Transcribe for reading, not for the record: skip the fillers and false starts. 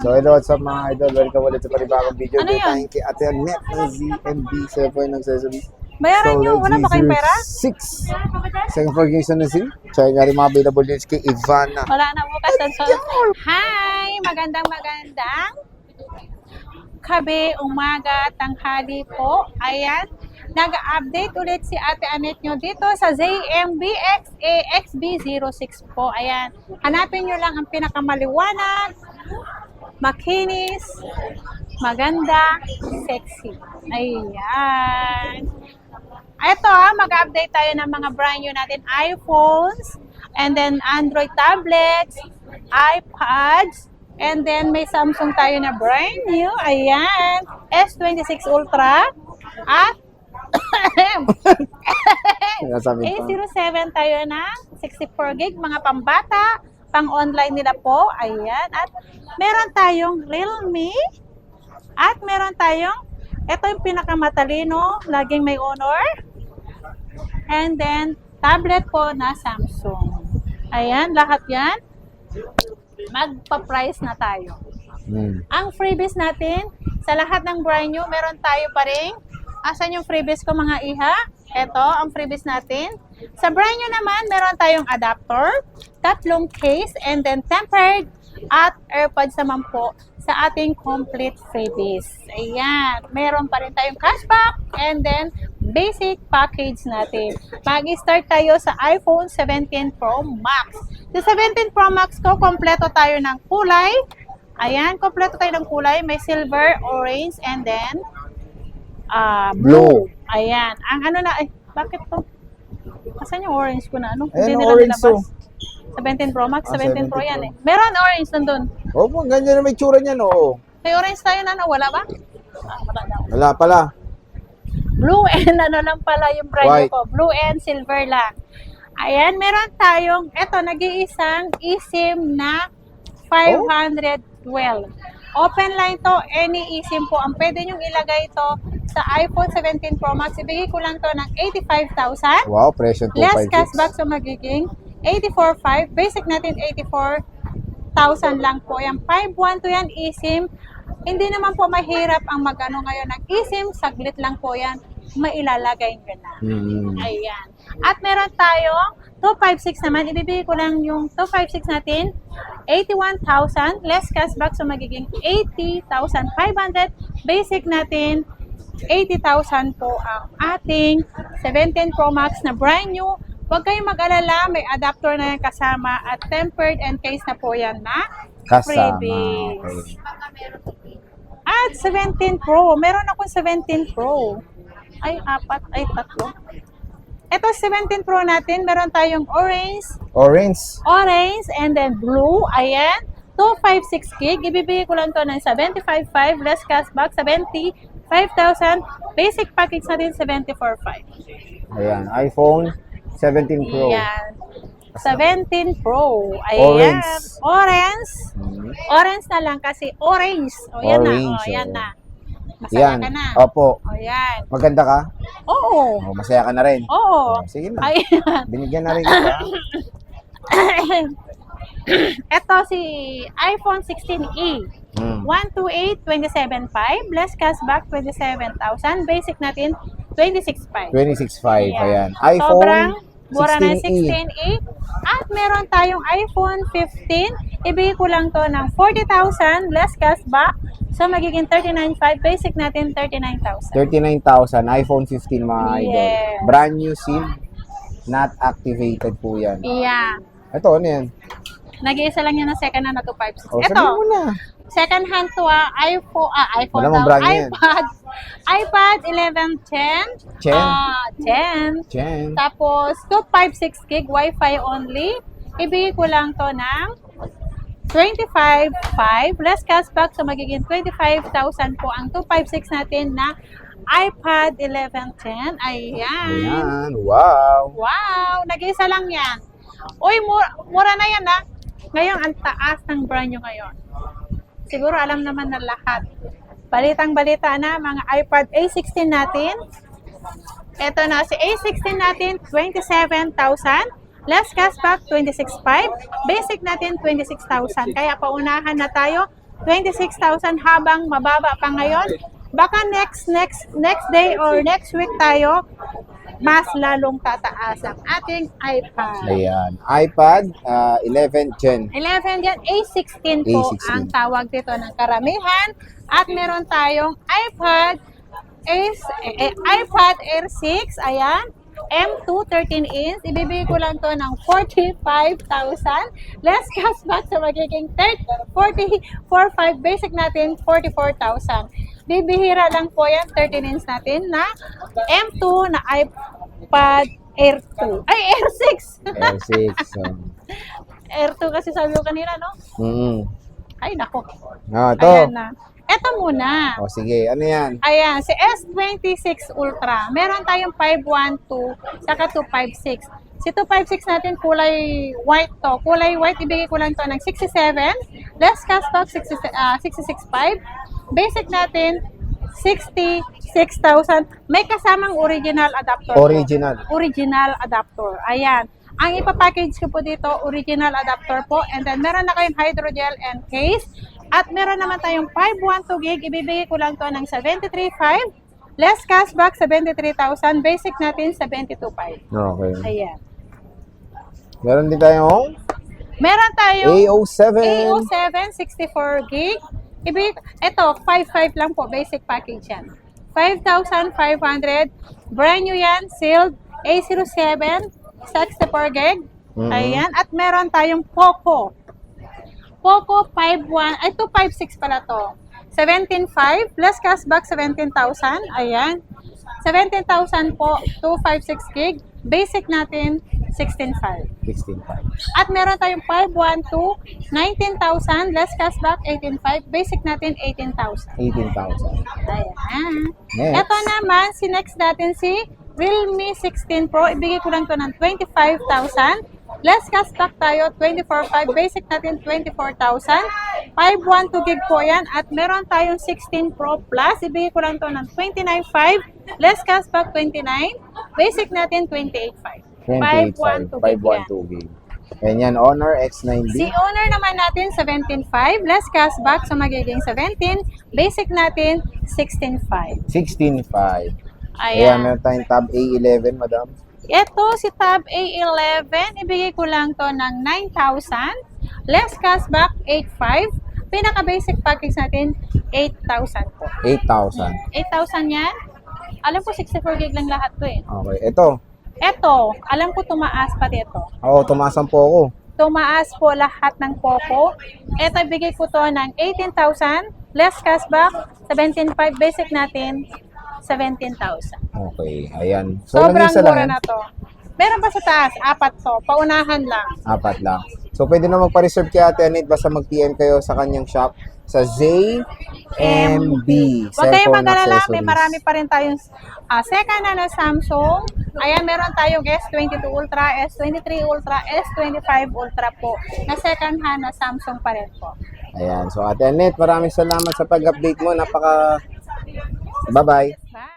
So, hello, what's up mga idol? Welcome ulit sa panibagong video. Ano yan? Thank you Ate Annette ng ZMB 7.9 Bayaran nyo, wala ba kayong pera? 6. Second forgation na si. Check nga rin mga available units kay Ivana. Wala na bukas. Hi! Magandang gabi, umaga, tanghali po. Ayan, nag-update ulit si Ate Annette nyo dito sa ZMB XAXB06 po. Ayan, hanapin nyo lang ang pinakamaliwanag, makinis, maganda, sexy. Ayan. Ito mag-update tayo ng mga brand new natin iPhones, and then Android tablets, iPads, and then may Samsung tayo na brand new. Ayan, S26 Ultra at A07 tayo na 64 gig, mga pambata, pang online nila po. Ayan, at meron tayong Realme, at meron tayong, ito yung pinakamatalino, laging may honor, and then tablet po na Samsung. Ayan, lahat yan magpa-price na tayo. Ang freebies natin sa lahat ng brand new, meron tayo pa rin. Asan yung freebies ko mga iha? Ito ang freebies natin. Sa brand new naman, meron tayong adapter, tatlong case, and then tempered at AirPods naman po sa ating complete freebies. Ayan, meron pa rin tayong cashback, and then basic package natin. Mag-start tayo sa iPhone 17 Pro Max. Sa 17 Pro Max ko, kompleto tayo ng kulay. Ayan, kompleto tayo ng kulay. May silver, orange, and then blue. Ayan. Ang ano na, bakit to? Asan yung orange ko na? Ano? Hindi nila nilabas. 17 Pro Max, 17 Pro yan eh. Meron orange nandun. Opo, ganyan na may tsura niyan, oo. May orange tayo na, wala ba? Wala daw. Wala pala. Blue and ano lang pala yung brand White. ko. Blue and silver lang. Ayan, meron tayong, eto, nag-iisang eSIM na 512. Open line to, any eSIM po. Ang pwede nyong ilagay ito sa iPhone 17 Pro Max. Ibigay ko lang to ng 85,000. Wow, presyo 256. Less cashback, so magiging 84,500. Basic natin 84,000 lang po. Yan, 512 yan, eSIM. Hindi naman po mahirap ang magano ngayon ng eSIM. Saglit lang po yan. Mailalagay nyo na. Ayan. At meron tayong 256 naman. Ibibigay ko lang yung 256 natin. 81,000. Less cashback. So magiging 80,500. Basic natin 80,000 po ang ating 17 Pro Max na brand new. Huwag kayong mag-alala. May adapter na yan kasama. At tempered and case na po yan na Kasama. freebies. Okay. At 17 Pro. Meron akong 17 Pro. Ay, tatlo. Ito 17 Pro natin. Meron tayong orange, and then blue. Ayan. 256 gig. Ibibigay ko lang to ng 75,500. Less cashback, 75,000. Basic package natin, 74,500. Ayan, iPhone 17 Pro. Ayan. 17 Pro. Ayan. Orange. Orange na lang kasi orange. O, yan na. O, yan na. Masaya Yan. ka na. Opo. O, yan. Maganda ka? Oo. O, masaya ka na rin? Oo. Sige na. Ayan. Binigyan na rin kita. Ito si iPhone 16e. 128,275. Less cashback, 27,000. Basic natin, 26,500. 26.5. Ayan. Sobrang iPhone mura na 16e. 16e. At meron tayong iPhone 15. Ibigay ko lang to ng 40,000. Less cashback. So, magiging 39,500. Basic natin, 39,000. 39,000. iPhone 15 mga idol. Yes. Brand new SIM. Not activated po yan. Yeah. Ito, ano yan? Nag-iisa lang yan ng second hand na 256. O, Ito. sabihin mo na. Second hand to iPhone Wala mong daw. brand yan. iPad 1110. 10. 10. Tapos 256 gig Wi-Fi only. Ibigay ko lang to ng 25,500. Less cashback, so magiging 25,000 po ang 256 natin na iPad 1110. Ayan. Ayan. Wow. Wow, nag-isa lang yan. Uy, mura na yan ha. Ngayon, ang taas ng brand nyo ngayon. Siguro alam naman na lahat. Balitang-balita na mga iPad A16 natin. Ito na si A16 natin, 27,000. Less cashback, 26,500. Basic natin, 26,000. Kaya paunahan na tayo. 26,000 habang mababa pa ngayon. Baka next day or next week tayo, mas lalong tataas ang ating iPad. Ayan. iPad 11 Gen. 11 yan, A16 po A16. ang tawag dito ng karamihan. At meron tayong iPad Air 6, ayan. M2 13 inch, ibibigay ko lang to ng 45,000. Less cashback sa magiging 45 basic natin 44,000. Bibihira lang po yan 13 inch natin na M2 na iPad Air 2. Ay, Air 6. Air 6. Air 2 kasi sabi ko kanina, no? Ay, nako. Ah, ito. Ayan na. Ito muna. O, sige. Ano yan? Ayan, si S26 Ultra. Meron tayong 512 saka 256. Si 256 natin kulay white to. Kulay white, ibigay ko lang to ng 67. Less cashback, 66.5. Basic natin, 66,000. May kasamang original adapter. Original adapter. Ayan. Ang ipapackage ko po dito, original adapter po. And then, meron na kayong hydrogel and case. At meron naman tayong 512 gig. Ibibigay ko lang to ng 73.5. Less cashback, 73,000. Basic natin, 72.5. Okay. Ayan. Meron din tayong Meron tayong A07. A07 64 gig. Ito, 5.5 lang po. Basic package yan. 5,500. Brand new yan. Sealed. A07 64 gig. Ayan. At meron tayong Poco 51, ay 256 pala to. 17.5 plus cashback 17,000. Ayan. 17,000 po, 256 gig. Basic natin 16.5. 16.5. At meron tayong 512, 19,000 less cashback 18.5. Basic natin 18,000. 18,000. Ayan. Next. Ito naman, si next natin si Realme 16 Pro. Ibigay ko lang to ng 25,000. Less cashback tayo, 24.5. Basic natin, 24,000. 512 gig po yan. At meron tayong 16 Pro Plus. Ibigay ko lang to ng 29.5. Less cashback, 29. Basic natin, 28.5. 512 gig. And yan, Honor X9B. Si owner naman natin, 17.5. Less cashback, so magiging 17. Basic natin, 16.5. 16.5. Ayan, Ayan. meron tayong Tab A11, madam. Ito, si Tab A11, ibigay ko lang to ng 9,000. Less cashback, 8,500. Pinaka-basic package natin, 8,000 po. 8,000. 8,000 yan. Alam ko, 64 gig lang lahat to eh. Okay, ito. Ito, alam ko tumaas pa dito. Oo, tumasan po ako. Tumaas po lahat ng Poco. Ito, ibigay ko to ng 18,000. Less cashback, 17,500. Basic natin, 17,000. Okay, ayan. Sobrang nag-isa mura yan. na to. Meron pa sa taas, 4 to. Paunahan lang. 4 lang. So, pwede na magpa-reserve kay Ate Anit. Basta mag-PM kayo sa kanyang shop sa ZMB. Huwag kayong Cellphone mag-alala, may accessories. marami pa rin tayong second hand na Samsung. Ayan, meron tayong S22 Ultra, S23 Ultra, S25 Ultra po. Na second hand na Samsung pa rin po. Ayan. So, Ate Anit, maraming salamat sa pag-update mo. Bye-bye. Bye!